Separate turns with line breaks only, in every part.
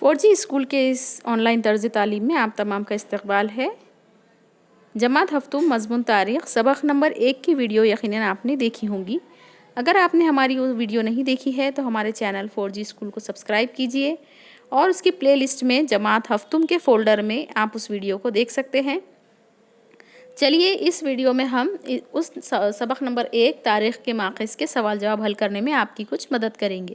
4G school کے اس on line طرز تعلیم میں آپ تمام کا استقبال ہے۔ جماعت ہفتم مضمون تاریخ سبق نمبر 1 کی ویڈیو یقیناً آپ نے دیکھی ہوں گی۔ اگر آپ نے ہماری وہ ویڈیو نہیں دیکھی ہے تو ہمارے چینل 4G اسکول کو سبسکرائب کیجئے اور اس کی پلے لسٹ میں جماعت ہفتم کے فولڈر میں آپ اس ویڈیو کو دیکھ سکتے ہیں۔ چلیے اس ویڈیو میں ہم اس سبق نمبر 1 تاریخ کے ماخذ کے سوال جواب حل کرنے میں آپ کی کچھ مدد کریں گے۔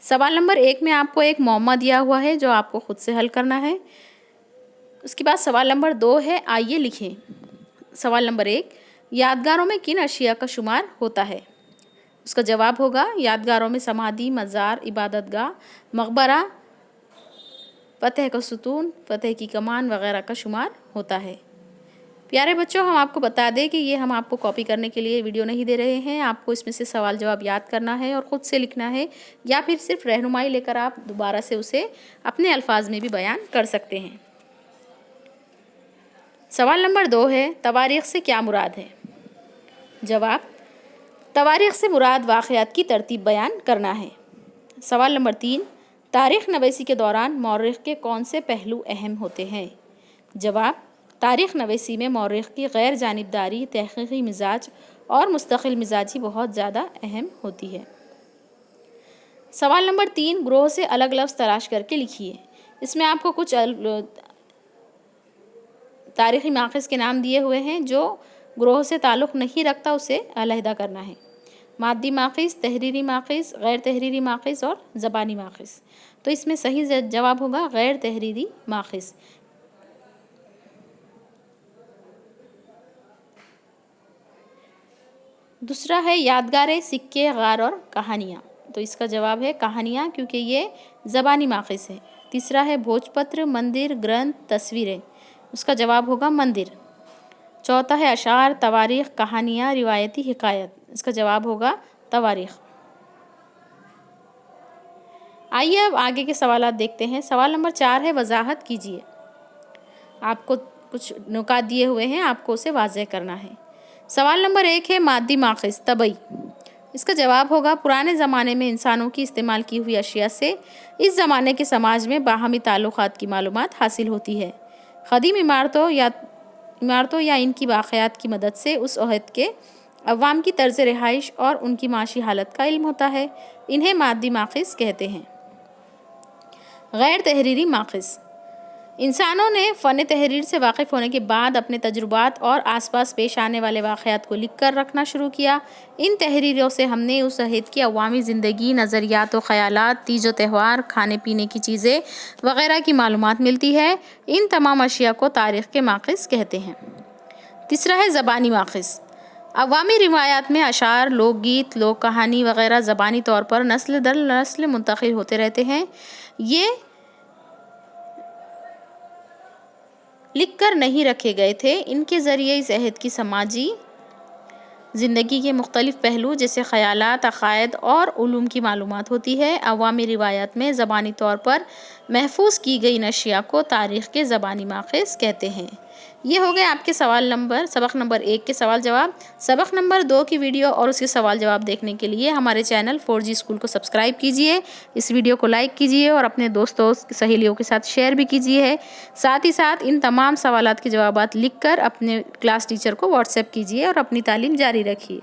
سوال نمبر 1 میں آپ کو ایک معمہ دیا ہوا ہے جو آپ کو خود سے حل کرنا ہے۔ اس کے بعد سوال نمبر 2 ہے، آئیے لکھیں۔ سوال نمبر 1، یادگاروں میں کن اشیاء کا شمار ہوتا ہے؟ اس کا جواب ہوگا یادگاروں میں سمادھی، مزار، عبادت گاہ، مقبرہ، فتح کا ستون، فتح کی کمان وغیرہ کا شمار ہوتا ہے۔ پیارے بچوں، ہم آپ کو بتا دیں کہ یہ ہم آپ کو کاپی کرنے کے لیے ویڈیو نہیں دے رہے ہیں۔ آپ کو اس میں سے سوال جواب یاد کرنا ہے اور خود سے لکھنا ہے، یا پھر صرف رہنمائی لے کر آپ دوبارہ سے اسے اپنے الفاظ میں بھی بیان کر سکتے ہیں۔ سوال نمبر 2 ہے، تواریخ سے کیا مراد ہے؟ جواب، تواریخ سے مراد واقعات کی ترتیب بیان کرنا ہے۔ سوال نمبر 3، تاریخ نویسی کے دوران مورخ کے کون سے پہلو اہم ہوتے ہیں؟ جواب، تاریخ نویسی میں مورخ کی غیر جانبداری، تحقیقی مزاج اور مستقل مزاجی بہت زیادہ اہم ہوتی ہے۔ سوال نمبر 3، گروہ سے الگ لفظ تلاش کر کے لکھیے۔ اس میں آپ کو کچھ تاریخی ماخذ کے نام دیے ہوئے ہیں جو گروہ سے تعلق نہیں رکھتا، اسے علیحدہ کرنا ہے۔ مادی ماخذ، تحریری ماخذ، غیر تحریری ماخذ اور زبانی ماخذ۔ تو اس میں صحیح جواب ہوگا غیر تحریری ماخذ۔ دوسرا ہے یادگاریں، سکے، غار اور کہانیاں۔ تو اس کا جواب ہے کہانیاں، کیونکہ یہ زبانی ماخذ ہے۔ تیسرا ہے بھوج پتر، مندر، گرنتھ، تصویریں۔ اس کا جواب ہوگا مندر۔ چوتھا ہے اشعار، تواریخ، کہانیاں، روایتی حکایت۔ اس کا جواب ہوگا تواریخ۔ آئیے اب آگے کے سوالات دیکھتے ہیں۔ سوال نمبر 4 ہے، وضاحت کیجیے۔ آپ کو کچھ نکات دیے ہوئے ہیں، آپ کو اسے واضح کرنا ہے۔ سوال نمبر 1 ہے، مادی ماخذ طبعی۔ اس کا جواب ہوگا پرانے زمانے میں انسانوں کی استعمال کی ہوئی اشیاء سے اس زمانے کے سماج میں باہمی تعلقات کی معلومات حاصل ہوتی ہے۔ قدیم عمارتوں یا ان کی باقیات کی مدد سے اس عہد کے عوام کی طرز رہائش اور ان کی معاشی حالت کا علم ہوتا ہے۔ انہیں مادی ماخذ کہتے ہیں۔ غیر تحریری ماخذ، انسانوں نے فن تحریر سے واقف ہونے کے بعد اپنے تجربات اور آس پاس پیش آنے والے واقعات کو لکھ کر رکھنا شروع کیا۔ ان تحریروں سے ہم نے اس عہد کی عوامی زندگی، نظریات و خیالات، تیج و تہوار، کھانے پینے کی چیزیں وغیرہ کی معلومات ملتی ہے۔ ان تمام اشیاء کو تاریخ کے ماخذ کہتے ہیں۔ تیسرا ہے زبانی ماخذ۔ عوامی روایات میں اشعار، لوک گیت، لوک کہانی وغیرہ زبانی طور پر نسل در نسل منتقل ہوتے رہتے ہیں۔ یہ لکھ کر نہیں رکھے گئے تھے۔ ان کے ذریعے اس عہد کی سماجی زندگی کے مختلف پہلو جیسے خیالات، عقائد اور علوم کی معلومات ہوتی ہے۔ عوامی روایات میں زبانی طور پر محفوظ کی گئی ان اشیاء کو تاریخ کے زبانی ماخذ کہتے ہیں۔ یہ ہو گئے آپ کے سبق نمبر 1 کے سوال جواب۔ سبق نمبر 2 کی ویڈیو اور اس کے سوال جواب دیکھنے کے لیے ہمارے چینل 4G اسکول کو سبسکرائب کیجئے، اس ویڈیو کو لائک کیجئے اور اپنے دوستوں سہیلیوں کے ساتھ شیئر بھی کیجئے۔ ساتھ ہی ساتھ ان تمام سوالات کے جوابات لکھ کر اپنے کلاس ٹیچر کو واٹس ایپ کیجئے اور اپنی تعلیم جاری رکھیے۔